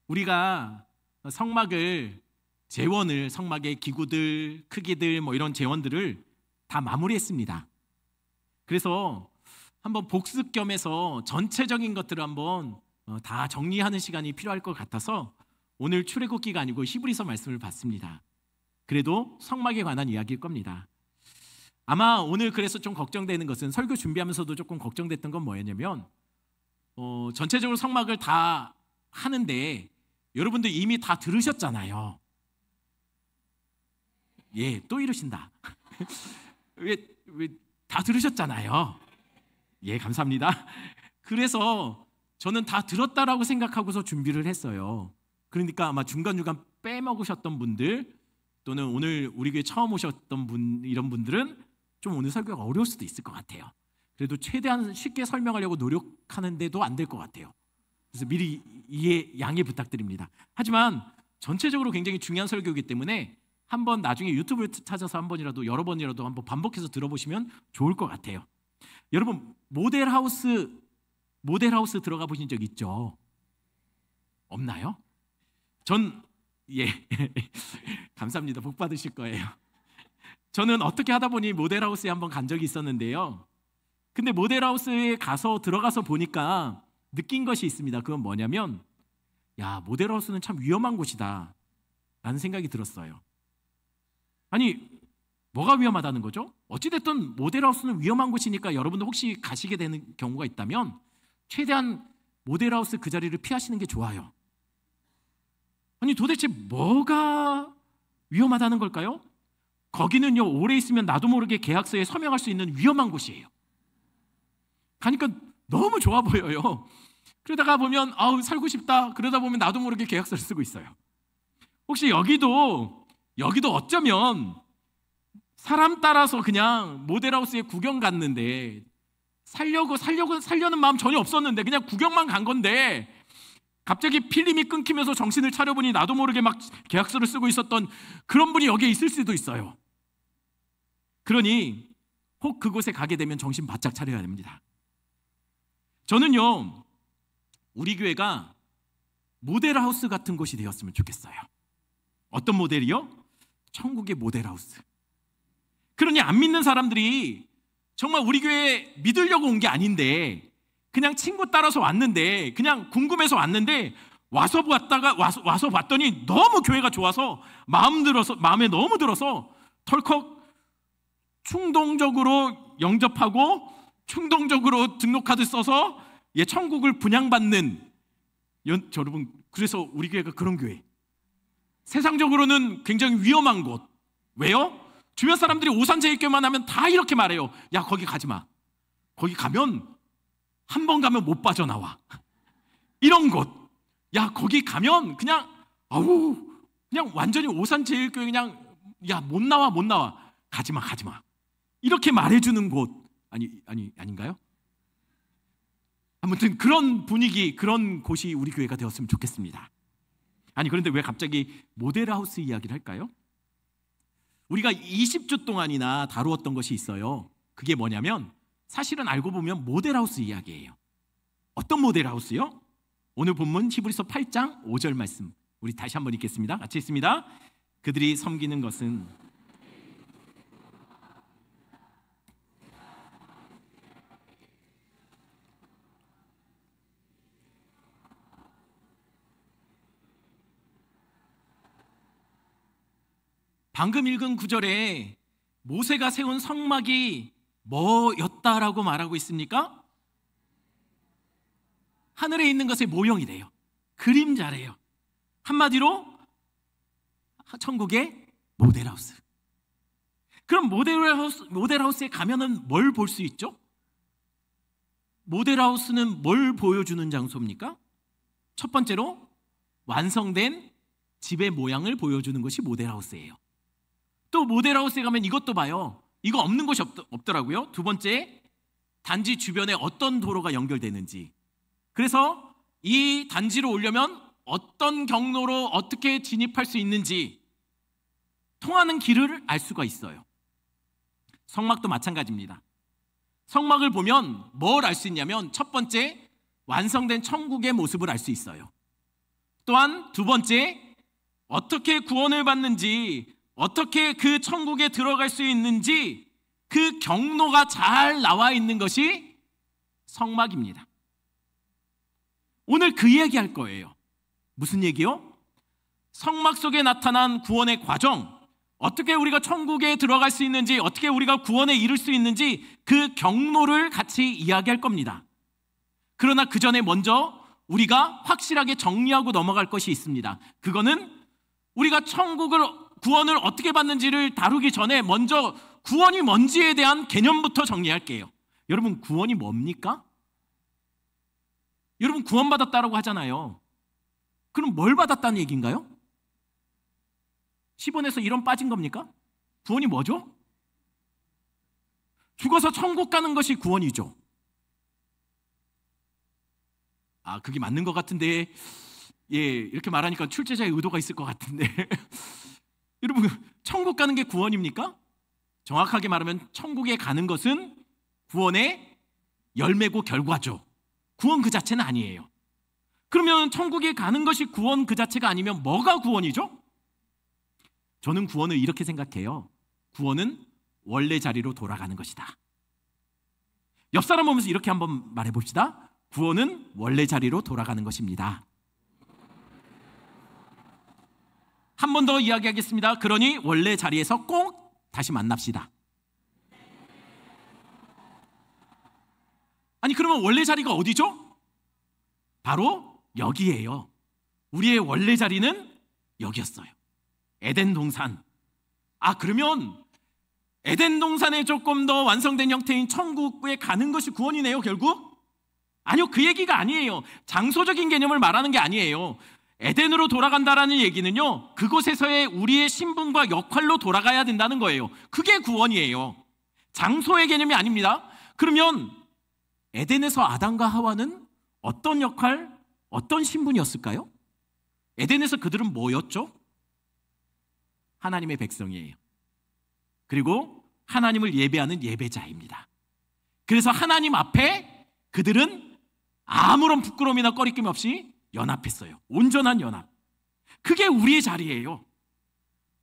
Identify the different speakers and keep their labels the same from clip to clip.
Speaker 1: 우리가 성막을 재원을 성막의 기구들, 크기들 뭐 이런 재원들을 다 마무리했습니다. 그래서 한번 복습 겸해서 전체적인 것들을 한번 다 정리하는 시간이 필요할 것 같아서 오늘 출애굽기가 아니고 히브리서 말씀을 봤습니다. 그래도 성막에 관한 이야기일 겁니다. 아마 오늘 그래서 좀 걱정되는 것은 설교 준비하면서도 조금 걱정됐던 건 뭐였냐면 전체적으로 성막을 다 하는데 여러분들 이미 다 들으셨잖아요. 예, 또 이러신다. 왜 다 들으셨잖아요. 예, 감사합니다. 그래서 저는 다 들었다라고 생각하고서 준비를 했어요. 그러니까 아마 중간중간 빼먹으셨던 분들 또는 오늘 우리 교회 처음 오셨던 분 이런 분들은 좀 오늘 설교가 어려울 수도 있을 것 같아요. 그래도 최대한 쉽게 설명하려고 노력하는데도 안 될 것 같아요. 그래서 미리 양해 부탁드립니다. 하지만 전체적으로 굉장히 중요한 설교이기 때문에 한번 나중에 유튜브를 찾아서 한 번이라도 여러 번이라도 한번 반복해서 들어보시면 좋을 것 같아요. 여러분 모델하우스 들어가 보신 적 있죠? 없나요? 예 감사합니다. 복 받으실 거예요. 저는 어떻게 하다 보니 모델하우스에 한번 간 적이 있었는데요. 근데 모델하우스에 들어가서 보니까 느낀 것이 있습니다. 그건 뭐냐면 야, 모델하우스는 참 위험한 곳이다 라는 생각이 들었어요. 아니 뭐가 위험하다는 거죠? 어찌됐든 모델하우스는 위험한 곳이니까 여러분들 혹시 가시게 되는 경우가 있다면 최대한 모델하우스 그 자리를 피하시는 게 좋아요. 아니 도대체 뭐가 위험하다는 걸까요? 거기는요 오래 있으면 나도 모르게 계약서에 서명할 수 있는 위험한 곳이에요. 가니까 너무 좋아 보여요. 그러다가 보면 아우 살고 싶다 그러다 보면 나도 모르게 계약서를 쓰고 있어요. 혹시 여기도 어쩌면 사람 따라서 그냥 모델하우스에 구경 갔는데 살려는 마음 전혀 없었는데 그냥 구경만 간 건데 갑자기 필름이 끊기면서 정신을 차려보니 나도 모르게 막 계약서를 쓰고 있었던 그런 분이 여기에 있을 수도 있어요. 그러니 혹 그곳에 가게 되면 정신 바짝 차려야 됩니다. 저는요 우리 교회가 모델하우스 같은 곳이 되었으면 좋겠어요. 어떤 모델이요? 천국의 모델하우스. 그러니 안 믿는 사람들이 정말 우리 교회에 믿으려고 온 게 아닌데 그냥 친구 따라서 왔는데 그냥 궁금해서 왔는데 와서 봤더니 너무 교회가 좋아서 마음에 너무 들어서 털컥 충동적으로 영접하고 충동적으로 등록카드 써서 천국을 분양받는 여러분 그래서 우리 교회가 그런 교회. 세상적으로는 굉장히 위험한 곳. 왜요? 주변 사람들이 오산제일교회만 하면 다 이렇게 말해요. 야 거기 가지 마. 거기 가면 한 번 가면 못 빠져나와. 이런 곳. 야 거기 가면 그냥 그냥 완전히 오산제일교회 그냥 야 못 나와. 가지 마. 이렇게 말해주는 곳 아닌가요? 아무튼 그런 분위기 그런 곳이 우리 교회가 되었으면 좋겠습니다. 아니 그런데 왜 갑자기 모델하우스 이야기를 할까요? 우리가 20주 동안이나 다루었던 것이 있어요. 그게 뭐냐면 사실은 알고 보면 모델하우스 이야기예요. 어떤 모델하우스요? 오늘 본문 히브리서 8장 5절 말씀 우리 다시 한번 읽겠습니다. 같이 읽습니다. 그들이 섬기는 것은 방금 읽은 구절에 모세가 세운 성막이 뭐였다라고 말하고 있습니까? 하늘에 있는 것의 모형이래요. 그림자래요. 한마디로 천국의 모델하우스. 그럼 모델하우스에 가면은 뭘 볼 수 있죠? 모델하우스는 뭘 보여주는 장소입니까? 첫 번째로 완성된 집의 모양을 보여주는 것이 모델하우스예요. 또 모델하우스에 가면 이것도 봐요. 이거 없는 곳이 없더라고요. 두 번째, 단지 주변에 어떤 도로가 연결되는지. 그래서 이 단지로 오려면 어떤 경로로 어떻게 진입할 수 있는지 통하는 길을 알 수가 있어요. 성막도 마찬가지입니다. 성막을 보면 뭘 알 수 있냐면 첫 번째, 완성된 천국의 모습을 알 수 있어요. 또한 두 번째, 어떻게 구원을 받는지, 어떻게 그 천국에 들어갈 수 있는지 그 경로가 잘 나와 있는 것이 성막입니다. 오늘 그 얘기할 거예요. 무슨 얘기요? 성막 속에 나타난 구원의 과정, 어떻게 우리가 천국에 들어갈 수 있는지, 어떻게 우리가 구원에 이를 수 있는지 그 경로를 같이 이야기할 겁니다. 그러나 그 전에 먼저 우리가 확실하게 정리하고 넘어갈 것이 있습니다. 그거는 우리가 구원을 어떻게 받는지를 다루기 전에 먼저 구원이 뭔지에 대한 개념부터 정리할게요. 여러분, 구원이 뭡니까? 여러분, 구원받았다라고 하잖아요. 그럼 뭘 받았다는 얘기인가요? 10원에서 1원 빠진 겁니까? 구원이 뭐죠? 죽어서 천국 가는 것이 구원이죠. 그게 맞는 것 같은데, 이렇게 말하니까 출제자의 의도가 있을 것 같은데 여러분, 천국 가는 게 구원입니까? 정확하게 말하면 천국에 가는 것은 구원의 열매고 결과죠. 구원 그 자체는 아니에요. 그러면 천국에 가는 것이 구원 그 자체가 아니면 뭐가 구원이죠? 저는 구원을 이렇게 생각해요. 구원은 원래 자리로 돌아가는 것이다. 옆 사람 보면서 이렇게 한번 말해봅시다. 구원은 원래 자리로 돌아가는 것입니다. 한 번 더 이야기하겠습니다. 그러니 원래 자리에서 꼭 다시 만납시다. 아니, 그러면 원래 자리가 어디죠? 바로 여기예요. 우리의 원래 자리는 여기였어요. 에덴 동산. 그러면 에덴 동산에 조금 더 완성된 형태인 천국에 가는 것이 구원이네요, 결국? 아니요, 그 얘기가 아니에요. 장소적인 개념을 말하는 게 아니에요. 에덴으로 돌아간다라는 얘기는요, 그곳에서의 우리의 신분과 역할로 돌아가야 된다는 거예요. 그게 구원이에요. 장소의 개념이 아닙니다. 그러면 에덴에서 아담과 하와는 어떤 역할, 어떤 신분이었을까요? 에덴에서 그들은 뭐였죠? 하나님의 백성이에요. 그리고 하나님을 예배하는 예배자입니다. 그래서 하나님 앞에 그들은 아무런 부끄러움이나 꺼리낌 없이 연합했어요. 온전한 연합. 그게 우리의 자리예요.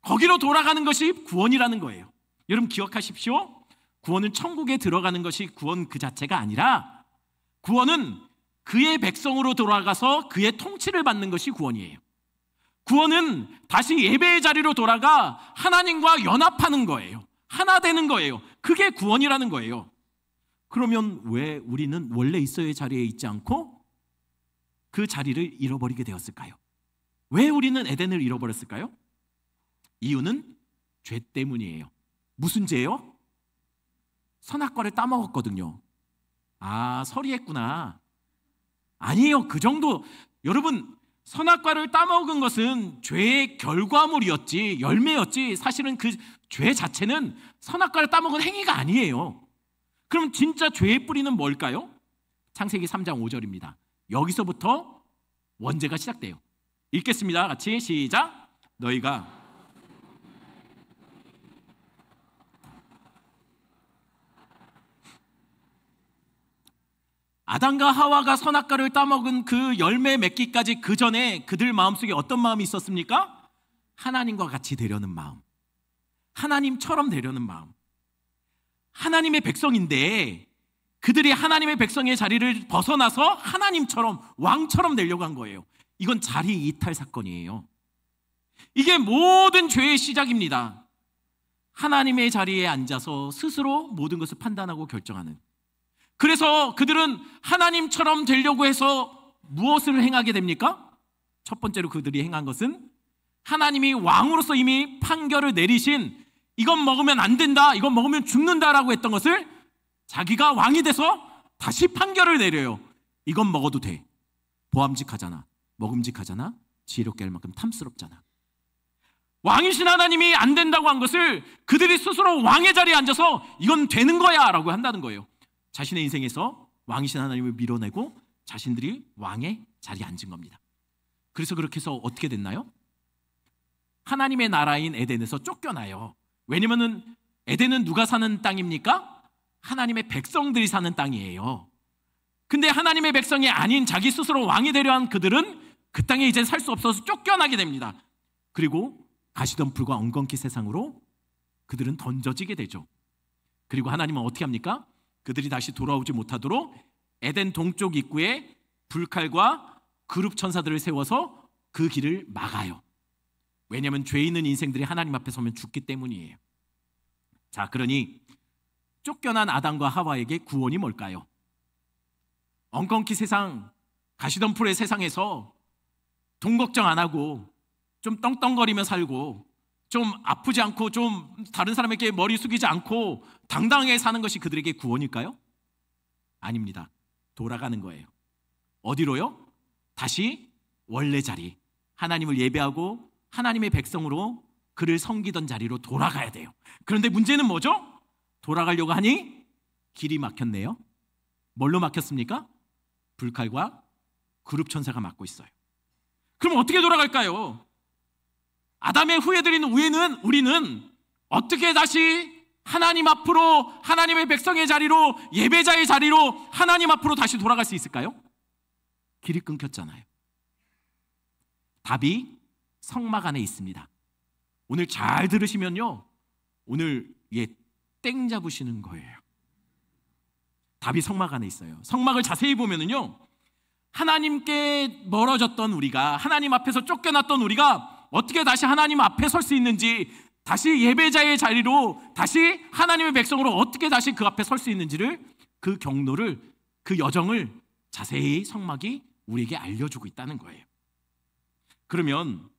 Speaker 1: 거기로 돌아가는 것이 구원이라는 거예요. 여러분, 기억하십시오. 구원은 천국에 들어가는 것이 구원 그 자체가 아니라, 구원은 그의 백성으로 돌아가서 그의 통치를 받는 것이 구원이에요. 구원은 다시 예배의 자리로 돌아가 하나님과 연합하는 거예요. 하나 되는 거예요. 그게 구원이라는 거예요. 그러면 왜 우리는 원래 있어야 할 자리에 있지 않고 그 자리를 잃어버리게 되었을까요? 왜 우리는 에덴을 잃어버렸을까요? 이유는 죄 때문이에요. 무슨 죄요? 선악과를 따먹었거든요. 서리했구나. 아니에요. 그 정도. 여러분, 선악과를 따먹은 것은 죄의 결과물이었지, 열매였지, 사실은 그 죄 자체는 선악과를 따먹은 행위가 아니에요. 그럼 진짜 죄의 뿌리는 뭘까요? 창세기 3장 5절입니다. 여기서부터 원죄가 시작돼요. 읽겠습니다. 같이 시작. 너희가 아담과 하와가 선악과를 따먹은 그 열매 맺기까지 그 전에 그들 마음속에 어떤 마음이 있었습니까? 하나님과 같이 되려는 마음, 하나님처럼 되려는 마음. 하나님의 백성인데 그들이 하나님의 백성의 자리를 벗어나서 하나님처럼, 왕처럼 되려고 한 거예요. 이건 자리 이탈 사건이에요. 이게 모든 죄의 시작입니다. 하나님의 자리에 앉아서 스스로 모든 것을 판단하고 결정하는. 그래서 그들은 하나님처럼 되려고 해서 무엇을 행하게 됩니까? 첫 번째로 그들이 행한 것은 하나님이 왕으로서 이미 판결을 내리신, 이건 먹으면 안 된다, 이건 먹으면 죽는다라고 했던 것을 자기가 왕이 돼서 다시 판결을 내려요. 이건 먹어도 돼. 보암직하잖아, 먹음직하잖아, 지혜롭게 할 만큼 탐스럽잖아. 왕이신 하나님이 안 된다고 한 것을 그들이 스스로 왕의 자리에 앉아서 이건 되는 거야 라고 한다는 거예요. 자신의 인생에서 왕이신 하나님을 밀어내고 자신들이 왕의 자리에 앉은 겁니다. 그래서 그렇게 해서 어떻게 됐나요? 하나님의 나라인 에덴에서 쫓겨나요. 왜냐면은 에덴은 누가 사는 땅입니까? 하나님의 백성들이 사는 땅이에요. 근데 하나님의 백성이 아닌 자기 스스로 왕이 되려 한 그들은 그 땅에 이제 살 수 없어서 쫓겨나게 됩니다. 그리고 가시덤불과 엉겅퀴 세상으로 그들은 던져지게 되죠. 그리고 하나님은 어떻게 합니까? 그들이 다시 돌아오지 못하도록 에덴 동쪽 입구에 불칼과 그룹 천사들을 세워서 그 길을 막아요. 왜냐하면 죄 있는 인생들이 하나님 앞에 서면 죽기 때문이에요. 자, 그러니 쫓겨난 아담과 하와에게 구원이 뭘까요? 엉겅퀴 세상, 가시덤불의 세상에서 돈 걱정 안 하고 좀 떵떵거리며 살고 좀 아프지 않고 좀 다른 사람에게 머리 숙이지 않고 당당하게 사는 것이 그들에게 구원일까요? 아닙니다. 돌아가는 거예요. 어디로요? 다시 원래 자리, 하나님을 예배하고 하나님의 백성으로 그를 섬기던 자리로 돌아가야 돼요. 그런데 문제는 뭐죠? 돌아가려고 하니 길이 막혔네요. 뭘로 막혔습니까? 불칼과 그룹 천사가 막고 있어요. 그럼 어떻게 돌아갈까요? 아담의 후예들인 우리는 어떻게 다시 하나님 앞으로, 하나님의 백성의 자리로, 예배자의 자리로 하나님 앞으로 다시 돌아갈 수 있을까요? 길이 끊겼잖아요. 답이 성막 안에 있습니다. 오늘 잘 들으시면요, 오늘 땡 잡으시는 거예요. 답이 성막 안에 있어요. 성막을 자세히 보면은요, 하나님께 멀어졌던 우리가, 하나님 앞에서 쫓겨났던 우리가 어떻게 다시 하나님 앞에 설 수 있는지, 다시 예배자의 자리로, 다시 하나님의 백성으로 어떻게 다시 그 앞에 설 수 있는지를, 그 경로를, 그 여정을 자세히 성막이 우리에게 알려주고 있다는 거예요. 그러면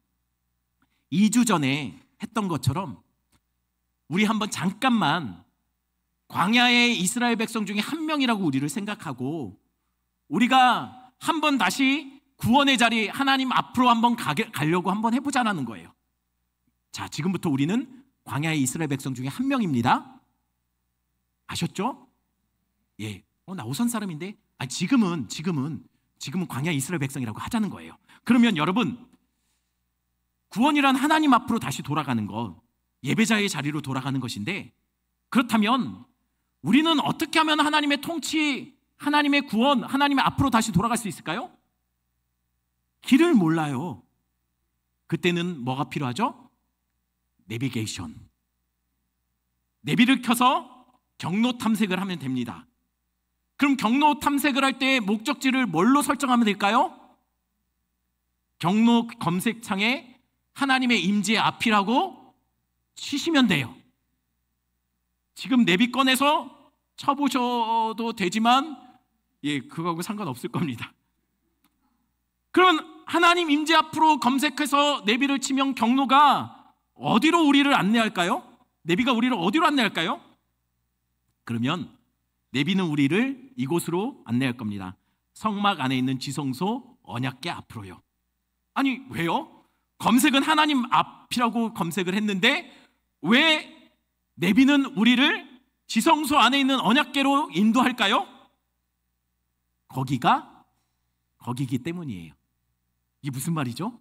Speaker 1: 2주 전에 했던 것처럼 우리 한번 잠깐만 광야의 이스라엘 백성 중에 한 명이라고 우리를 생각하고, 우리가 한번 다시 구원의 자리, 하나님 앞으로 한번 가려고 한번 해보자라는 거예요. 자, 지금부터 우리는 광야의 이스라엘 백성 중에 한 명입니다. 아셨죠? 예. 나 오산 사람인데? 아니, 지금은 광야 이스라엘 백성이라고 하자는 거예요. 그러면 여러분, 구원이란 하나님 앞으로 다시 돌아가는 것, 예배자의 자리로 돌아가는 것인데, 그렇다면 우리는 어떻게 하면 하나님의 통치, 하나님의 구원, 하나님의 앞으로 다시 돌아갈 수 있을까요? 길을 몰라요. 그때는 뭐가 필요하죠? 내비게이션. 내비를 켜서 경로 탐색을 하면 됩니다. 그럼 경로 탐색을 할 때 목적지를 뭘로 설정하면 될까요? 경로 검색창에 하나님의 임재 앞이라고 치시면 돼요. 지금 내비 꺼내서 쳐보셔도 되지만, 그거하고 상관없을 겁니다. 그러면 하나님 임재 앞으로 검색해서 내비를 치면 경로가 어디로 우리를 안내할까요? 내비가 우리를 어디로 안내할까요? 그러면 내비는 우리를 이곳으로 안내할 겁니다. 성막 안에 있는 지성소 언약궤 앞으로요. 아니, 왜요? 검색은 하나님 앞이라고 검색을 했는데 왜 내비는 우리를 지성소 안에 있는 언약궤로 인도할까요? 거기기 때문이에요. 이게 무슨 말이죠?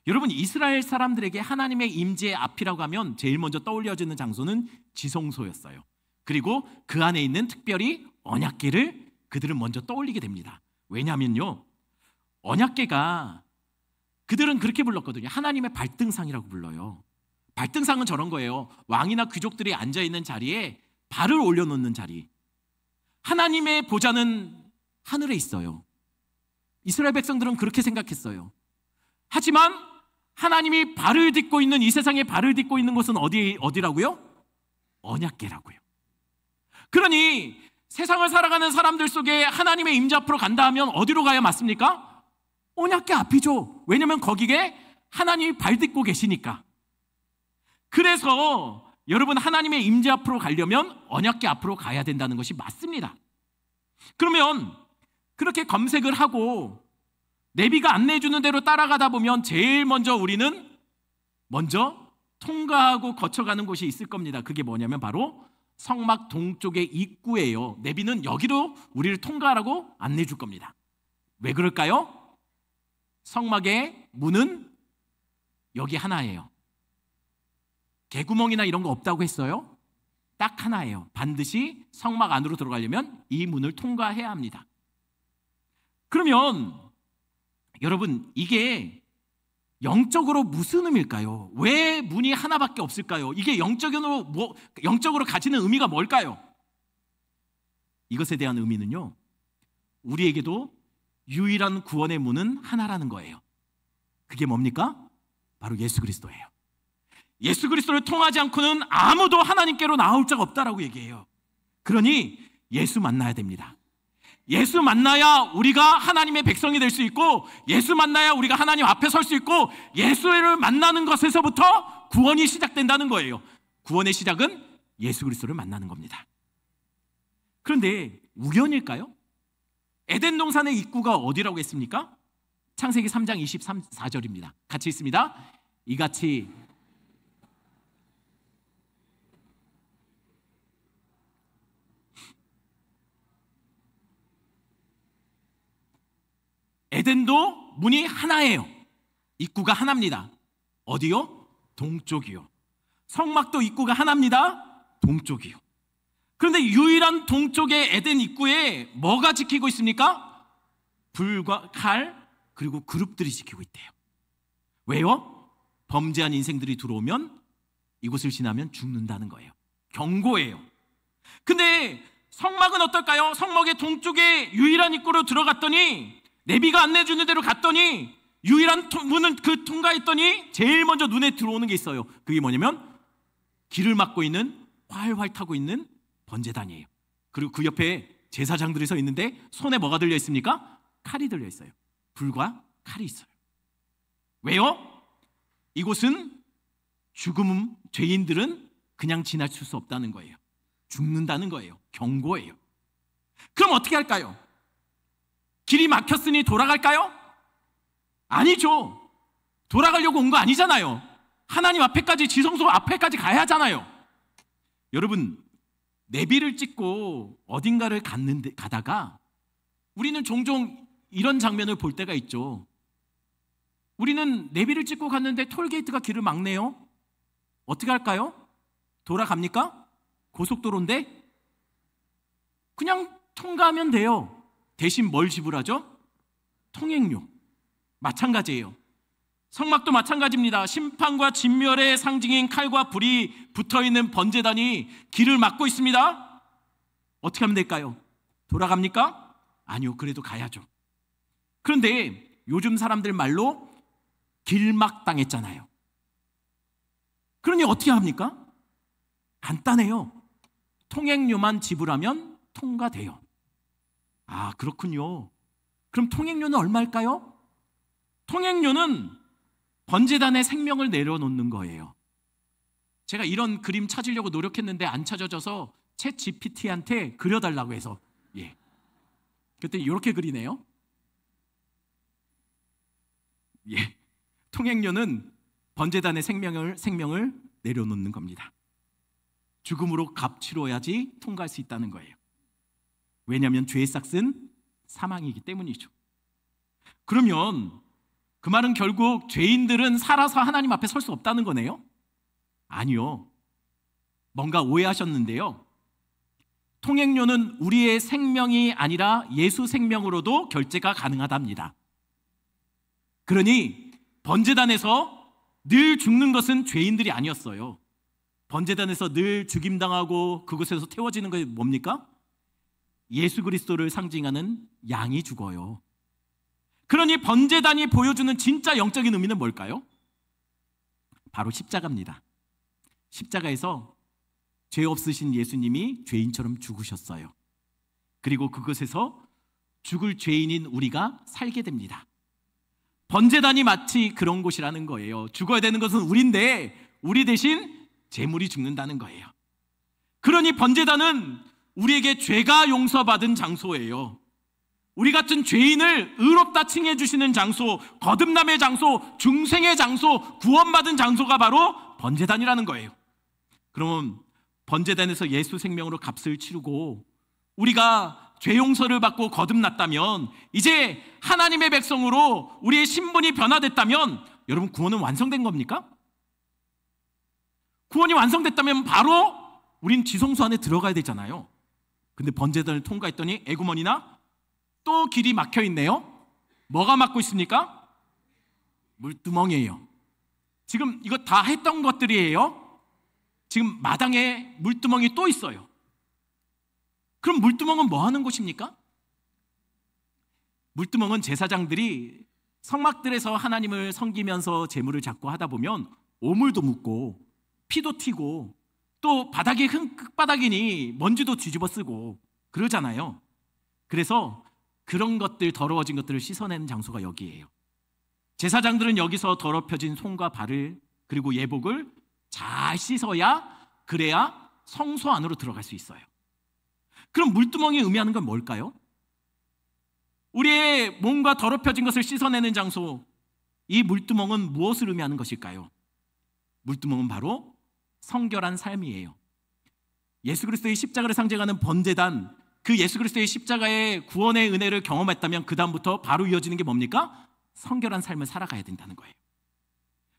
Speaker 1: 여러분, 이스라엘 사람들에게 하나님의 임재 앞이라고 하면 제일 먼저 떠올려지는 장소는 지성소였어요. 그리고 그 안에 있는 특별히 언약궤를 그들은 먼저 떠올리게 됩니다. 왜냐하면요, 언약궤가, 그들은 그렇게 불렀거든요. 하나님의 발등상이라고 불러요. 발등상은 저런 거예요. 왕이나 귀족들이 앉아있는 자리에 발을 올려놓는 자리. 하나님의 보좌는 하늘에 있어요. 이스라엘 백성들은 그렇게 생각했어요. 하지만 하나님이 발을 딛고 있는, 이 세상에 발을 딛고 있는 곳은 어디라고요? 언약궤라고요. 그러니 세상을 살아가는 사람들 속에 하나님의 임재 앞으로 간다 하면 어디로 가야 맞습니까? 언약궤 앞이죠. 왜냐하면 거기에 하나님이 발 딛고 계시니까. 그래서 여러분, 하나님의 임재 앞으로 가려면 언약궤 앞으로 가야 된다는 것이 맞습니다. 그러면 그렇게 검색을 하고 내비가 안내해주는 대로 따라가다 보면 제일 먼저 우리는 통과하고 거쳐가는 곳이 있을 겁니다. 그게 뭐냐면 바로 성막 동쪽의 입구예요. 내비는 여기로 우리를 통과하라고 안내해 줄 겁니다. 왜 그럴까요? 성막의 문은 여기 하나예요. 개구멍이나 이런 거 없다고 했어요? 딱 하나예요. 반드시 성막 안으로 들어가려면 이 문을 통과해야 합니다. 그러면 여러분, 이게 영적으로 무슨 의미일까요? 왜 문이 하나밖에 없을까요? 이게 영적으로 가지는 의미가 뭘까요? 이것에 대한 의미는요, 우리에게도 유일한 구원의 문은 하나라는 거예요. 그게 뭡니까? 바로 예수 그리스도예요. 예수 그리스도를 통하지 않고는 아무도 하나님께로 나올 자가 없다라고 얘기해요. 그러니 예수 만나야 됩니다. 예수 만나야 우리가 하나님의 백성이 될 수 있고, 예수 만나야 우리가 하나님 앞에 설 수 있고, 예수를 만나는 것에서부터 구원이 시작된다는 거예요. 구원의 시작은 예수 그리스도를 만나는 겁니다. 그런데 우연일까요? 에덴 동산의 입구가 어디라고 했습니까? 창세기 3장 24절입니다. 같이 있습니다. 이같이 에덴도 문이 하나예요. 입구가 하나입니다. 어디요? 동쪽이요. 성막도 입구가 하나입니다. 동쪽이요. 그런데 유일한 동쪽의 에덴 입구에 뭐가 지키고 있습니까? 불과 칼, 그리고 그룹들이 지키고 있대요. 왜요? 범죄한 인생들이 들어오면 이곳을 지나면 죽는다는 거예요. 경고예요. 근데 성막은 어떨까요? 성막의 동쪽에 유일한 입구로 들어갔더니, 내비가 안내주는 대로 갔더니, 유일한 문은 통과했더니 제일 먼저 눈에 들어오는 게 있어요. 그게 뭐냐면 길을 막고 있는, 활활 타고 있는 번제단이에요. 그리고 그 옆에 제사장들이 서 있는데 손에 뭐가 들려 있습니까? 칼이 들려 있어요. 불과 칼이 있어요. 왜요? 이곳은 죄인들은 그냥 지나칠 수 없다는 거예요. 죽는다는 거예요. 경고예요. 그럼 어떻게 할까요? 길이 막혔으니 돌아갈까요? 아니죠. 돌아가려고 온 거 아니잖아요. 하나님 앞에까지, 지성소 앞에까지 가야 하잖아요. 여러분, 내비를 찍고 어딘가를 가다가 우리는 종종 이런 장면을 볼 때가 있죠. 우리는 내비를 찍고 갔는데 톨게이트가 길을 막네요. 어떻게 할까요? 돌아갑니까? 고속도로인데 그냥 통과하면 돼요. 대신 뭘 지불하죠? 통행료. 마찬가지예요. 성막도 마찬가지입니다. 심판과 진멸의 상징인 칼과 불이 붙어있는 번제단이 길을 막고 있습니다. 어떻게 하면 될까요? 돌아갑니까? 아니요. 그래도 가야죠. 그런데 요즘 사람들 말로 길막당했잖아요. 그러니 어떻게 합니까? 간단해요. 통행료만 지불하면 통과돼요. 아, 그렇군요. 그럼 통행료는 얼마일까요? 통행료는 번제단의 생명을 내려놓는 거예요. 제가 이런 그림 찾으려고 노력했는데 안 찾아져서 챗 GPT한테 그려달라고 해서, 그때 이렇게 그리네요. 통행료는 번제단의 생명을 내려놓는 겁니다. 죽음으로 값 치러야지 통과할 수 있다는 거예요. 왜냐하면 죄의 삭은 사망이기 때문이죠. 그러면 그 말은 결국 죄인들은 살아서 하나님 앞에 설 수 없다는 거네요? 아니요. 뭔가 오해하셨는데요. 통행료는 우리의 생명이 아니라 예수 생명으로도 결제가 가능하답니다. 그러니 번제단에서 늘 죽는 것은 죄인들이 아니었어요. 번제단에서 늘 죽임당하고 그곳에서 태워지는 게 뭡니까? 예수 그리스도를 상징하는 양이 죽어요. 그러니 번제단이 보여주는 진짜 영적인 의미는 뭘까요? 바로 십자가입니다. 십자가에서 죄 없으신 예수님이 죄인처럼 죽으셨어요. 그리고 그것에서 죽을 죄인인 우리가 살게 됩니다. 번제단이 마치 그런 곳이라는 거예요. 죽어야 되는 것은 우리인데 우리 대신 제물이 죽는다는 거예요. 그러니 번제단은 우리에게 죄가 용서받은 장소예요. 우리 같은 죄인을 의롭다 칭해 주시는 장소, 거듭남의 장소, 중생의 장소, 구원받은 장소가 바로 번제단이라는 거예요. 그러면 번제단에서 예수 생명으로 값을 치르고 우리가 죄 용서를 받고 거듭났다면, 이제 하나님의 백성으로 우리의 신분이 변화됐다면, 여러분 구원은 완성된 겁니까? 구원이 완성됐다면 바로 우린 지성소 안에 들어가야 되잖아요. 근데 번제단을 통과했더니 에구먼이나 또 길이 막혀 있네요. 뭐가 막고 있습니까? 물두멍이에요. 지금 이거 다 했던 것들이에요. 지금 마당에 물두멍이 또 있어요. 그럼 물두멍은 뭐 하는 곳입니까? 물두멍은 제사장들이 성막들에서 하나님을 섬기면서 제물을 잡고 하다 보면 오물도 묻고 피도 튀고 또 바닥이 흙바닥이니 먼지도 뒤집어 쓰고 그러잖아요. 그래서 그런 것들, 더러워진 것들을 씻어내는 장소가 여기예요. 제사장들은 여기서 더럽혀진 손과 발을 그리고 예복을 잘 씻어야, 그래야 성소 안으로 들어갈 수 있어요. 그럼 물두멍이 의미하는 건 뭘까요? 우리의 몸과 더럽혀진 것을 씻어내는 장소, 이 물두멍은 무엇을 의미하는 것일까요? 물두멍은 바로 성결한 삶이에요. 예수 그리스도의 십자가를 상징하는 번제단, 그 예수 그리스도의 십자가의 구원의 은혜를 경험했다면 그 다음부터 바로 이어지는 게 뭡니까? 성결한 삶을 살아가야 된다는 거예요.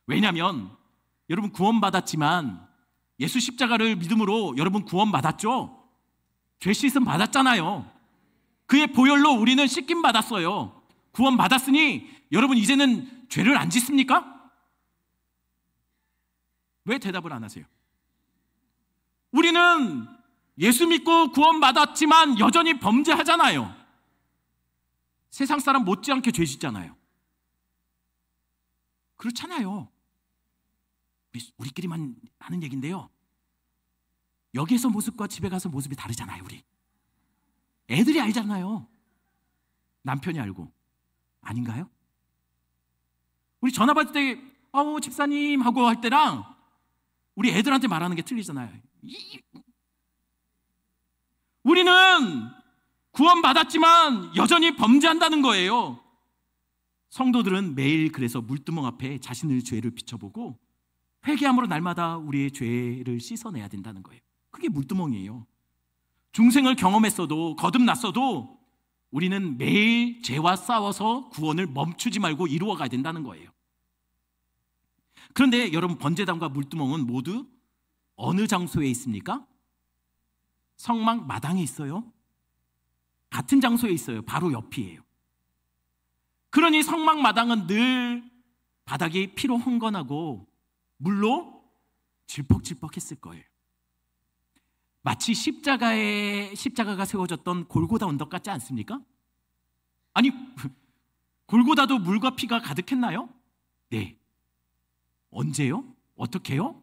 Speaker 1: 왜냐하면 여러분 구원받았지만 예수 십자가를 믿음으로 여러분 구원받았죠? 죄 씻음 받았잖아요. 그의 보혈로 우리는 씻김 받았어요. 구원받았으니 여러분 이제는 죄를 안 짓습니까? 왜 대답을 안 하세요? 우리는 예수 믿고 구원받았지만 여전히 범죄하잖아요. 세상 사람 못지않게 죄 짓잖아요. 그렇잖아요. 우리끼리만 하는 얘기인데요, 여기에서 모습과 집에 가서 모습이 다르잖아요. 우리 애들이 알잖아요. 남편이 알고. 아닌가요? 우리 전화 받을 때 집사님 하고 할 때랑 우리 애들한테 말하는 게 틀리잖아요. 우리는 구원받았지만 여전히 범죄한다는 거예요. 성도들은 매일 그래서 물두멍 앞에 자신의 죄를 비춰보고 회개함으로 날마다 우리의 죄를 씻어내야 된다는 거예요. 그게 물두멍이에요. 중생을 경험했어도 거듭났어도 우리는 매일 죄와 싸워서 구원을 멈추지 말고 이루어가야 된다는 거예요. 그런데 여러분, 번제단과 물두멍은 모두 어느 장소에 있습니까? 성막 마당에 있어요. 같은 장소에 있어요. 바로 옆이에요. 그러니 성막 마당은 늘 바닥이 피로 흥건하고 물로 질퍽질퍽했을 거예요. 마치 십자가가 세워졌던 골고다 언덕 같지 않습니까? 아니, 골고다도 물과 피가 가득했나요? 네. 언제요? 어떻게요?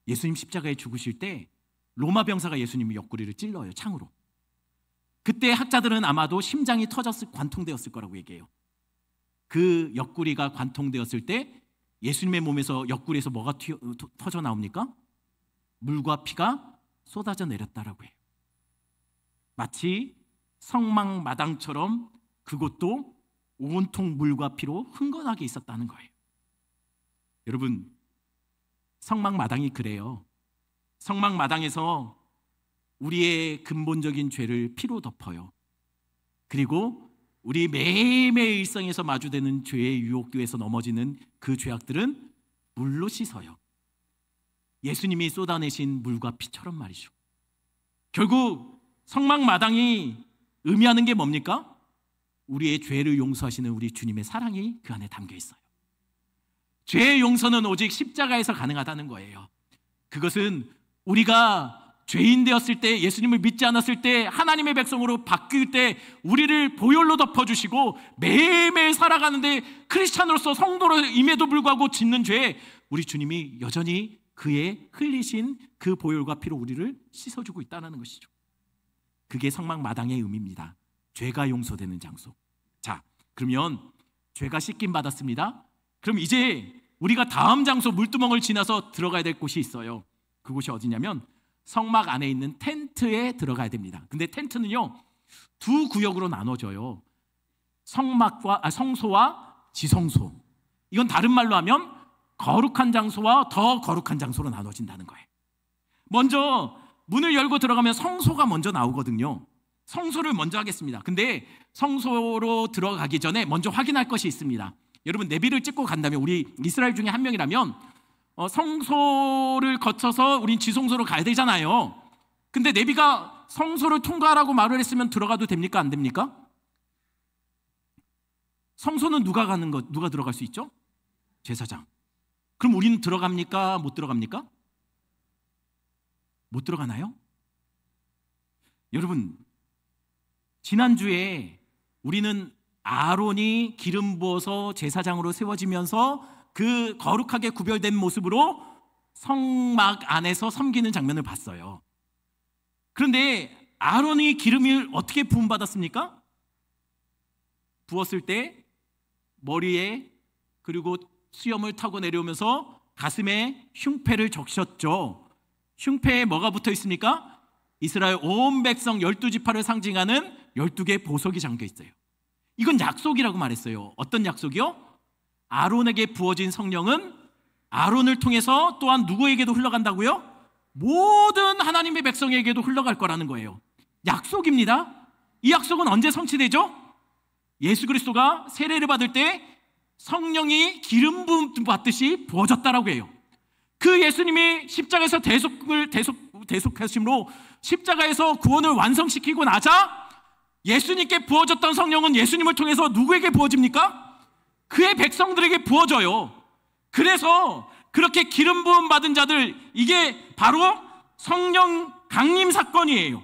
Speaker 1: 예수님 십자가에 죽으실 때 로마 병사가 예수님의 옆구리를 찔러요, 창으로. 그때 학자들은 아마도 심장이 관통되었을 거라고 얘기해요. 그 옆구리가 관통되었을 때 예수님의 몸에서 옆구리에서 뭐가 터져 나옵니까? 물과 피가 쏟아져 내렸다라고 해요. 마치 성막 마당처럼 그곳도 온통 물과 피로 흥건하게 있었다는 거예요. 여러분, 성막 마당이 그래요. 성막 마당에서 우리의 근본적인 죄를 피로 덮어요. 그리고 우리 매일매일 일상에서 마주되는 죄의 유혹에서 넘어지는 그 죄악들은 물로 씻어요. 예수님이 쏟아내신 물과 피처럼 말이죠. 결국 성막 마당이 의미하는 게 뭡니까? 우리의 죄를 용서하시는 우리 주님의 사랑이 그 안에 담겨 있어요. 죄의 용서는 오직 십자가에서 가능하다는 거예요. 그것은 우리가 죄인 되었을 때, 예수님을 믿지 않았을 때, 하나님의 백성으로 바뀔 때 우리를 보혈로 덮어주시고 매일매일 살아가는데 크리스찬으로서 성도로 임에도 불구하고 짓는 죄에 우리 주님이 여전히 그의 흘리신 그 보혈과 피로 우리를 씻어주고 있다는 것이죠. 그게 성막 마당의 의미입니다. 죄가 용서되는 장소. 자, 그러면 죄가 씻김 받았습니다. 그럼 이제 우리가 다음 장소 물두멍을 지나서 들어가야 될 곳이 있어요. 그곳이 어디냐면 성막 안에 있는 텐트에 들어가야 됩니다. 근데 텐트는요, 두 구역으로 나눠져요. 성소와 지성소. 이건 다른 말로 하면 거룩한 장소와 더 거룩한 장소로 나눠진다는 거예요. 먼저 문을 열고 들어가면 성소가 먼저 나오거든요. 성소를 먼저 하겠습니다. 근데 성소로 들어가기 전에 먼저 확인할 것이 있습니다. 여러분, 내비를 찍고 간다면, 우리 이스라엘 중에 한 명이라면 성소를 거쳐서 우린 지성소로 가야 되잖아요. 근데 내비가 성소를 통과하라고 말을 했으면 들어가도 됩니까? 안 됩니까? 성소는 누가 들어갈 수 있죠? 제사장. 그럼 우리는 들어갑니까? 못 들어갑니까? 못 들어가나요? 여러분, 지난주에 우리는 아론이 기름 부어서 제사장으로 세워지면서 그 거룩하게 구별된 모습으로 성막 안에서 섬기는 장면을 봤어요. 그런데 아론이 기름을 어떻게 부음받았습니까? 부었을 때 머리에 그리고 수염을 타고 내려오면서 가슴에 흉패를 적셨죠. 흉패에 뭐가 붙어 있습니까? 이스라엘 온 백성 12지파를 상징하는 12개의 보석이 잠겨 있어요. 이건 약속이라고 말했어요. 어떤 약속이요? 아론에게 부어진 성령은 아론을 통해서 또한 누구에게도 흘러간다고요? 모든 하나님의 백성에게도 흘러갈 거라는 거예요. 약속입니다. 이 약속은 언제 성취되죠? 예수 그리스도가 세례를 받을 때 성령이 기름 부음 받듯이 부어졌다라고 해요. 그 예수님이 십자가에서 대속하심으로 십자가에서 구원을 완성시키고 나자 예수님께 부어졌던 성령은 예수님을 통해서 누구에게 부어집니까? 그의 백성들에게 부어져요. 그래서 그렇게 기름 부음 받은 자들, 이게 바로 성령 강림 사건이에요.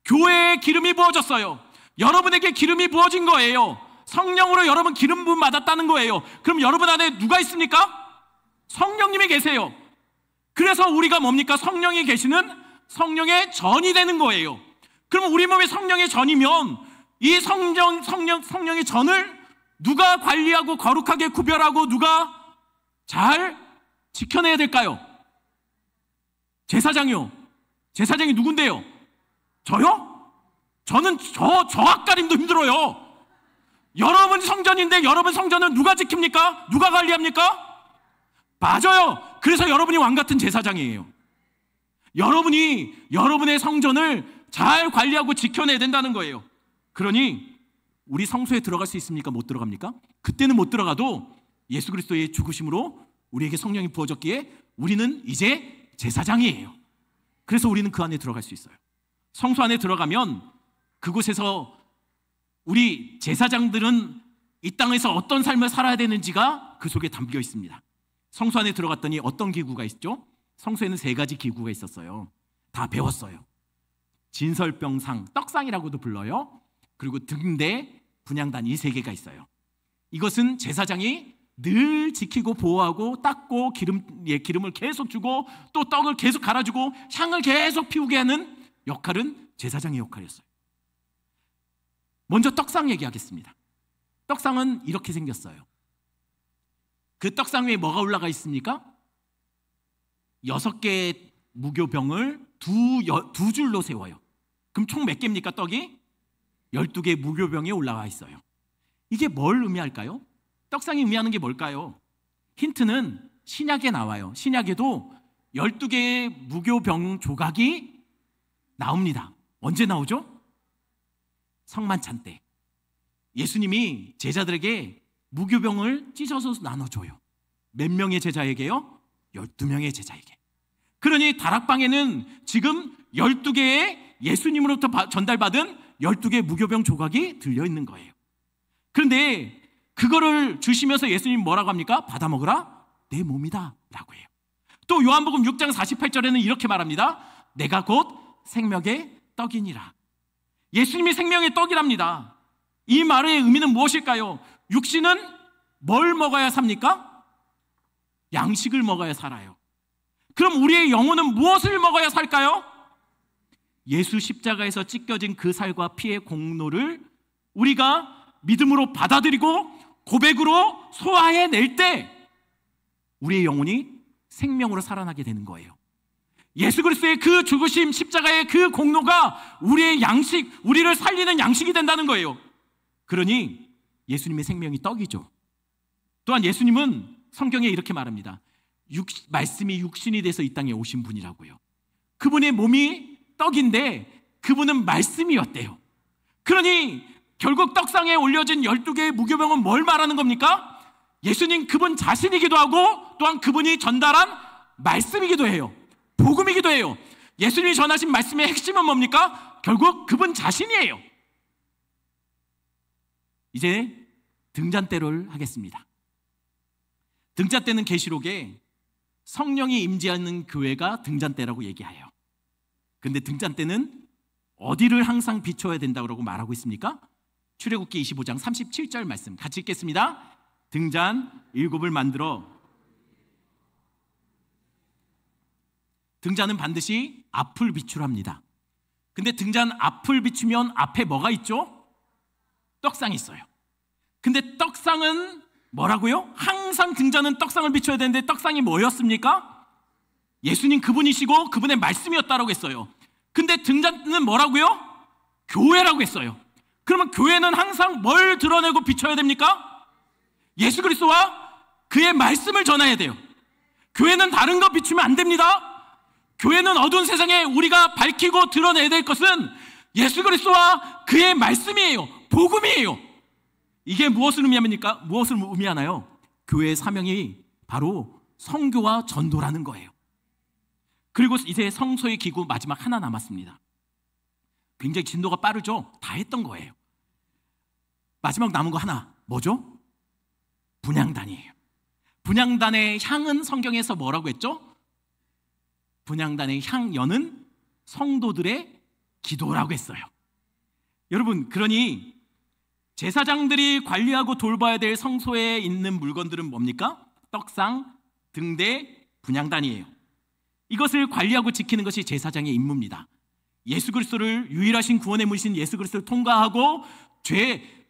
Speaker 1: 교회에 기름이 부어졌어요. 여러분에게 기름이 부어진 거예요. 성령으로 여러분 기름 부음 받았다는 거예요. 그럼 여러분 안에 누가 있습니까? 성령님이 계세요. 그래서 우리가 뭡니까? 성령이 계시는 성령의 전이 되는 거예요. 그럼 우리 몸에 성령의 전이면 이 성령의 전을 누가 관리하고 거룩하게 구별하고 누가 잘 지켜내야 될까요? 제사장이요. 제사장이 누군데요? 저요? 저는 저 앞가림도 힘들어요. 여러분 성전인데 여러분 성전을 누가 지킵니까? 누가 관리합니까? 맞아요. 그래서 여러분이 왕 같은 제사장이에요. 여러분이 여러분의 성전을 잘 관리하고 지켜내야 된다는 거예요. 그러니 우리 성소에 들어갈 수 있습니까? 못 들어갑니까? 그때는 못 들어가도 예수 그리스도의 죽으심으로 우리에게 성령이 부어졌기에 우리는 이제 제사장이에요. 그래서 우리는 그 안에 들어갈 수 있어요. 성소 안에 들어가면 그곳에서 우리 제사장들은 이 땅에서 어떤 삶을 살아야 되는지가 그 속에 담겨 있습니다. 성소 안에 들어갔더니 어떤 기구가 있죠? 성소에는 3가지 기구가 있었어요. 다 배웠어요. 진설병상, 떡상이라고도 불러요. 그리고 등대, 분향단, 이 3개가 있어요. 이것은 제사장이 늘 지키고 보호하고 닦고 기름을 계속 주고 또 떡을 계속 갈아주고 향을 계속 피우게 하는 역할은 제사장의 역할이었어요. 먼저 떡상 얘기하겠습니다. 떡상은 이렇게 생겼어요. 그 떡상 위에 뭐가 올라가 있습니까? 6개의 무교병을 두 줄로 세워요. 그럼 총 몇 개입니까, 떡이? 12개의 무교병이 올라와 있어요. 이게 뭘 의미할까요? 떡상이 의미하는 게 뭘까요? 힌트는 신약에 나와요. 신약에도 12개의 무교병 조각이 나옵니다. 언제 나오죠? 성만찬 때. 예수님이 제자들에게 무교병을 찢어서 나눠줘요. 몇 명의 제자에게요? 12명의 제자에게. 그러니 다락방에는 지금 12개의 예수님으로부터 전달받은 12개의 무교병 조각이 들려있는 거예요. 그런데 그거를 주시면서 예수님 뭐라고 합니까? 받아 먹으라, 내 몸이다 라고 해요. 또 요한복음 6장 48절에는 이렇게 말합니다. 내가 곧 생명의 떡이니라. 예수님이 생명의 떡이랍니다. 이 말의 의미는 무엇일까요? 육신은 뭘 먹어야 삽니까? 양식을 먹어야 살아요. 그럼 우리의 영혼은 무엇을 먹어야 살까요? 예수 십자가에서 찢겨진 그 살과 피의 공로를 우리가 믿음으로 받아들이고 고백으로 소화해낼 때 우리의 영혼이 생명으로 살아나게 되는 거예요. 예수 그리스도의 그 죽으심, 십자가의 그 공로가 우리의 양식, 우리를 살리는 양식이 된다는 거예요. 그러니 예수님의 생명이 떡이죠. 또한 예수님은 성경에 이렇게 말합니다. 말씀이 육신이 돼서 이 땅에 오신 분이라고요. 그분의 몸이 떡인데 그분은 말씀이었대요. 그러니 결국 떡상에 올려진 12개의 무교병은 뭘 말하는 겁니까? 예수님 그분 자신이기도 하고 또한 그분이 전달한 말씀이기도 해요. 복음이기도 해요. 예수님이 전하신 말씀의 핵심은 뭡니까? 결국 그분 자신이에요. 이제 등잔대를 하겠습니다. 등잔대는 계시록에 성령이 임재하는 교회가 등잔대라고 얘기해요. 근데 등잔대는 어디를 항상 비춰야 된다고 말하고 있습니까? 출애굽기 25장 37절 말씀 같이 읽겠습니다. 등잔 7을 만들어 등잔은 반드시 앞을 비추랍니다. 근데 등잔 앞을 비추면 앞에 뭐가 있죠? 떡상이 있어요. 근데 떡상은 뭐라고요? 항상 등잔은 떡상을 비춰야 되는데 떡상이 뭐였습니까? 예수님 그분이시고 그분의 말씀이었다라고 했어요. 근데 등잔은 뭐라고요? 교회라고 했어요. 그러면 교회는 항상 뭘 드러내고 비춰야 됩니까? 예수 그리스도와 그의 말씀을 전해야 돼요. 교회는 다른 거 비추면 안 됩니다. 교회는 어두운 세상에 우리가 밝히고 드러내야 될 것은 예수 그리스도와 그의 말씀이에요. 복음이에요. 이게 무엇을 의미합니까? 무엇을 의미하나요? 교회의 사명이 바로 선교와 전도라는 거예요. 그리고 이제 성소의 기구 마지막 하나 남았습니다. 굉장히 진도가 빠르죠? 다 했던 거예요. 마지막 남은 거 하나 뭐죠? 분향단이에요. 분향단의 향은 성경에서 뭐라고 했죠? 분향단의 향연은 성도들의 기도라고 했어요. 여러분, 그러니 제사장들이 관리하고 돌봐야 될 성소에 있는 물건들은 뭡니까? 떡상, 등대, 분향단이에요. 이것을 관리하고 지키는 것이 제사장의 임무입니다. 예수 그리스도를 유일하신 구원의 문신 예수 그리스도를 통과하고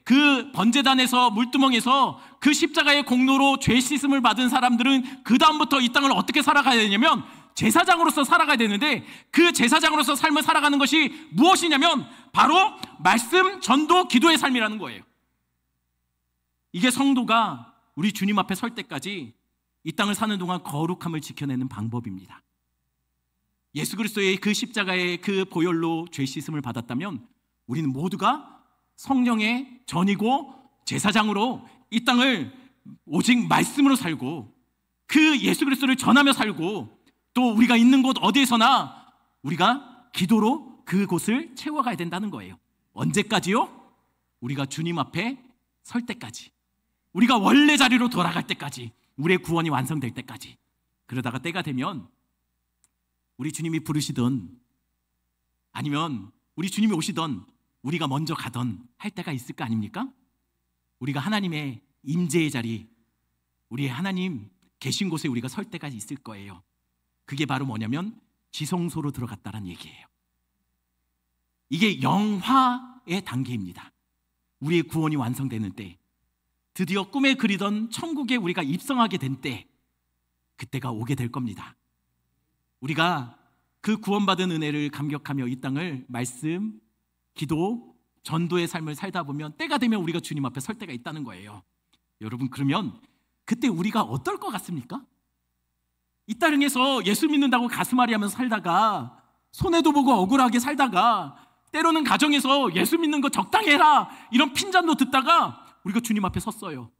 Speaker 1: 그 번제단에서 물두멍에서 그 십자가의 공로로 죄 씻음을 받은 사람들은 그 다음부터 이 땅을 어떻게 살아가야 되냐면 제사장으로서 살아가야 되는데 그 제사장으로서 삶을 살아가는 것이 무엇이냐면 바로 말씀, 전도, 기도의 삶이라는 거예요. 이게 성도가 우리 주님 앞에 설 때까지 이 땅을 사는 동안 거룩함을 지켜내는 방법입니다. 예수 그리스도의 그 십자가의 그 보혈로 죄 씻음을 받았다면 우리는 모두가 성령의 전이고 제사장으로 이 땅을 오직 말씀으로 살고 그 예수 그리스도를 전하며 살고 또 우리가 있는 곳 어디에서나 우리가 기도로 그곳을 채워가야 된다는 거예요. 언제까지요? 우리가 주님 앞에 설 때까지, 우리가 원래 자리로 돌아갈 때까지, 우리의 구원이 완성될 때까지. 그러다가 때가 되면 우리 주님이 부르시던 아니면 우리 주님이 오시던 우리가 먼저 가던 할 때가 있을 거 아닙니까? 우리가 하나님의 임재의 자리, 우리의 하나님 계신 곳에 우리가 설 때가 있을 거예요. 그게 바로 뭐냐면 지성소로 들어갔다는 얘기예요. 이게 영화의 단계입니다. 우리의 구원이 완성되는 때, 드디어 꿈에 그리던 천국에 우리가 입성하게 된 때, 그때가 오게 될 겁니다. 우리가 그 구원받은 은혜를 감격하며 이 땅을 말씀, 기도, 전도의 삶을 살다 보면 때가 되면 우리가 주님 앞에 설 때가 있다는 거예요. 여러분, 그러면 그때 우리가 어떨 것 같습니까? 이 땅에서 예수 믿는다고 가슴앓이 하면서 살다가 손해도 보고 억울하게 살다가 때로는 가정에서 예수 믿는 거 적당히 해라 이런 핀잔도 듣다가 우리가 주님 앞에 섰어요.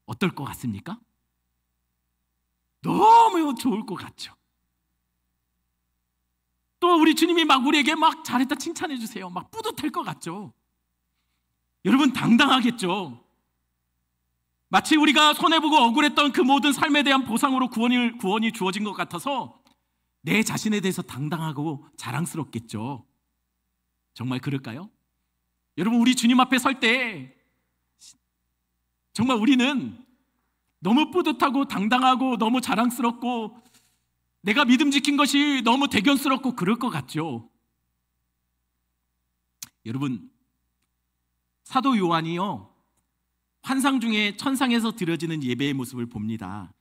Speaker 1: 어떨 것 같습니까? 너무 좋을 것 같죠. 또 우리 주님이 막 우리에게 막 잘했다 칭찬해 주세요. 막 뿌듯할 것 같죠. 여러분, 당당하겠죠. 마치 우리가 손해보고 억울했던 그 모든 삶에 대한 보상으로 구원이 주어진 것 같아서 내 자신에 대해서 당당하고 자랑스럽겠죠. 정말 그럴까요? 여러분, 우리 주님 앞에 설 때 정말 우리는 너무 뿌듯하고 당당하고 너무 자랑스럽고 내가 믿음 지킨 것이 너무 대견스럽고 그럴 것 같죠. 여러분, 사도 요한이요, 환상 중에 천상에서 드려지는 예배의 모습을 봅니다.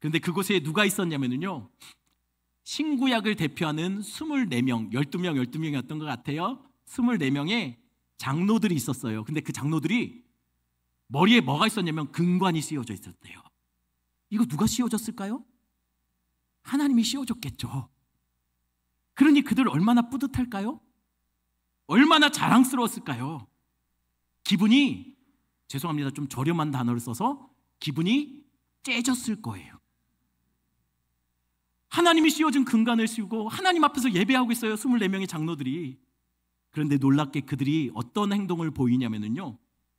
Speaker 1: 그런데 그곳에 누가 있었냐면요, 신구약을 대표하는 24명, 12명이었던 것 같아요. 24명의 장로들이 있었어요. 근데 그 장로들이 머리에 뭐가 있었냐면 금관이 씌워져 있었대요. 이거 누가 씌워줬을까요? 하나님이 씌워줬겠죠. 그러니 그들 얼마나 뿌듯할까요? 얼마나 자랑스러웠을까요? 기분이, 죄송합니다, 좀 저렴한 단어를 써서 기분이 째졌을 거예요. 하나님이 씌워준 금관을 씌우고 하나님 앞에서 예배하고 있어요, 24명의 장로들이. 그런데 놀랍게 그들이 어떤 행동을 보이냐면요,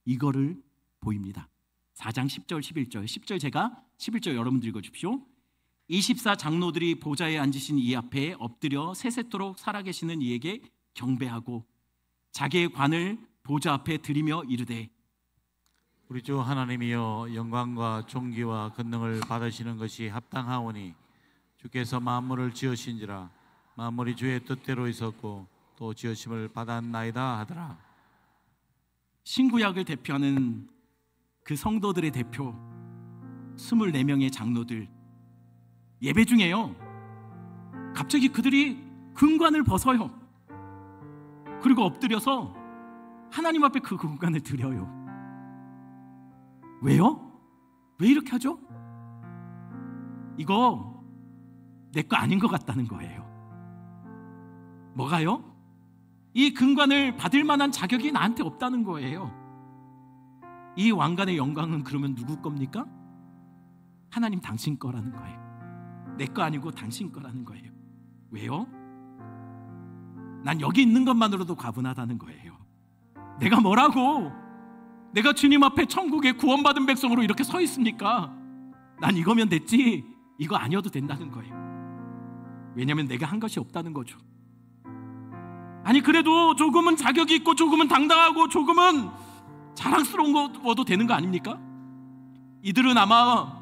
Speaker 1: 이거를 보입니다. 4장 10절 11절 10절 제가 11절 여러분들 읽어주십시오. 24 장로들이 보좌에 앉으신 이 앞에 엎드려 세세토록 살아계시는 이에게 경배하고 자기의 관을 보좌 앞에 들이며 이르되
Speaker 2: 우리 주 하나님이여 영광과 존귀와 권능을 받으시는 것이 합당하오니 주께서 만물을 지으신지라 만물이 주의 뜻대로 있었고 또 지으심을 받았나이다 하더라.
Speaker 1: 신구약을 대표하는 그 성도들의 대표 24명의 장로들 예배 중에요 갑자기 그들이 금관을 벗어요. 그리고 엎드려서 하나님 앞에 그 금관을 드려요. 왜요? 왜 이렇게 하죠? 이거 내 거 아닌 것 같다는 거예요. 뭐가요? 이 금관을 받을 만한 자격이 나한테 없다는 거예요. 이 왕관의 영광은 그러면 누구 겁니까? 하나님 당신 거라는 거예요. 내 거 아니고 당신 거라는 거예요. 왜요? 난 여기 있는 것만으로도 과분하다는 거예요. 내가 뭐라고? 내가 주님 앞에 천국에 구원받은 백성으로 이렇게 서 있습니까? 난 이거면 됐지 이거 아니어도 된다는 거예요. 왜냐하면 내가 한 것이 없다는 거죠. 아니 그래도 조금은 자격이 있고 조금은 당당하고 조금은 자랑스러운 거도 되는 거 아닙니까? 이들은 아마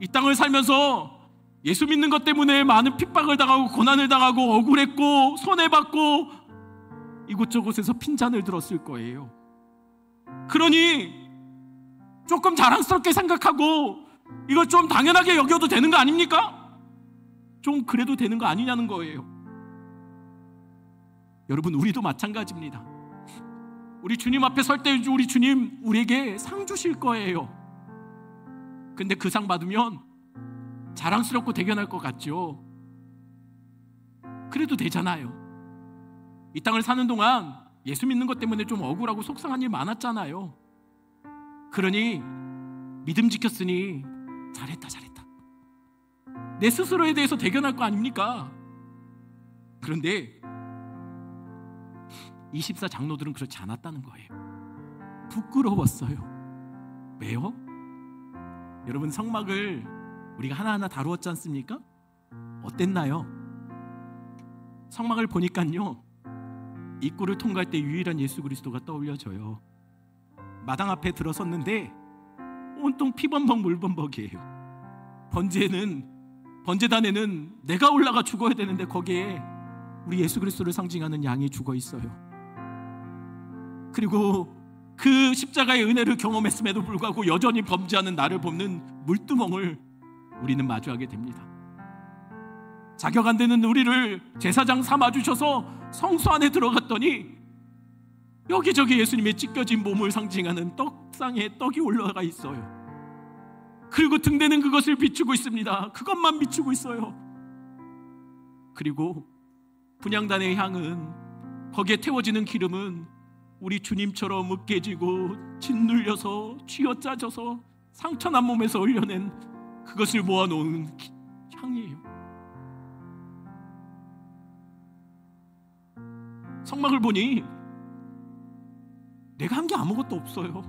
Speaker 1: 이 땅을 살면서 예수 믿는 것 때문에 많은 핍박을 당하고 고난을 당하고 억울했고 손해받고 이곳저곳에서 핀잔을 들었을 거예요. 그러니 조금 자랑스럽게 생각하고 이걸 좀 당연하게 여겨도 되는 거 아닙니까? 좀 그래도 되는 거 아니냐는 거예요. 여러분 우리도 마찬가지입니다. 우리 주님 앞에 설 때 우리 주님 우리에게 상 주실 거예요. 근데 그 상 받으면 자랑스럽고 대견할 것 같죠. 그래도 되잖아요. 이 땅을 사는 동안 예수 믿는 것 때문에 좀 억울하고 속상한 일 많았잖아요. 그러니 믿음 지켰으니 잘했다 내 스스로에 대해서 대견할 거 아닙니까? 그런데 24 장로들은 그렇지 않았다는 거예요. 부끄러웠어요. 왜요? 여러분 성막을 우리가 하나하나 다루었지 않습니까? 어땠나요? 성막을 보니까요 입구를 통과할 때 유일한 예수 그리스도가 떠올려져요. 마당 앞에 들어섰는데 온통 피범벅 물범벅이에요. 번제단에는 내가 올라가 죽어야 되는데 거기에 우리 예수 그리스도를 상징하는 양이 죽어 있어요. 그리고 그 십자가의 은혜를 경험했음에도 불구하고 여전히 범죄하는 나를 보는 물두멍을 우리는 마주하게 됩니다. 자격 안 되는 우리를 제사장 삼아주셔서 성소 안에 들어갔더니 여기저기 예수님의 찢겨진 몸을 상징하는 떡상에 떡이 올라가 있어요. 그리고 등대는 그것을 비추고 있습니다. 그것만 비추고 있어요. 그리고 분향단의 향은 거기에 태워지는 기름은 우리 주님처럼 으깨지고 짓눌려서 쥐어짜져서 상처난 몸에서 흘려낸 그것을 모아놓은 향이에요. 성막을 보니 내가 한 게 아무것도 없어요.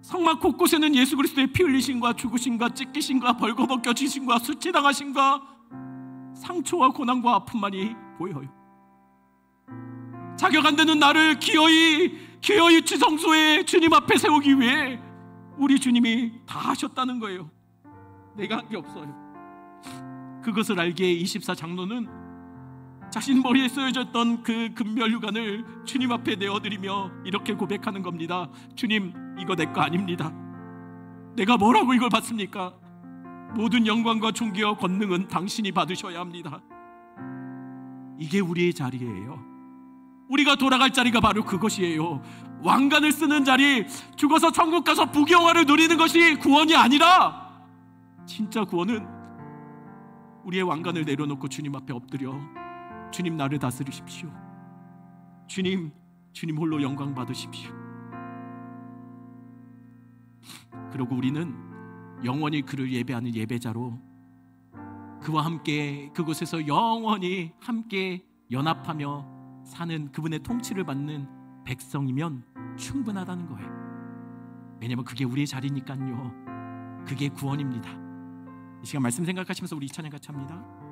Speaker 1: 성막 곳곳에는 예수 그리스도의 피 흘리심과 죽으심과 찢기심과 벌거벗겨지심과 수치당하심과 상처와 고난과 아픔만이 보여요. 자격 안 되는 나를 기어이 지성소에 주님 앞에 세우기 위해 우리 주님이 다 하셨다는 거예요. 내가 한 게 없어요. 그것을 알기에 24 장로는 자신 머리에 쓰여졌던 그 금멸류관을 주님 앞에 내어드리며 이렇게 고백하는 겁니다. 주님, 이거 내 거 아닙니다. 내가 뭐라고 이걸 받습니까? 모든 영광과 존귀와 권능은 당신이 받으셔야 합니다. 이게 우리의 자리예요. 우리가 돌아갈 자리가 바로 그것이에요. 왕관을 쓰는 자리, 죽어서 천국 가서 부귀영화를 누리는 것이 구원이 아니라 진짜 구원은 우리의 왕관을 내려놓고 주님 앞에 엎드려 주님 나를 다스리십시오. 주님 홀로 영광 받으십시오. 그리고 우리는 영원히 그를 예배하는 예배자로 그와 함께 그곳에서 영원히 함께 연합하며 사는 그분의 통치를 받는 백성이면 충분하다는 거예요. 왜냐면 그게 우리의 자리니까요. 그게 구원입니다. 이 시간 말씀 생각하시면서 우리 이 찬양 같이 합니다.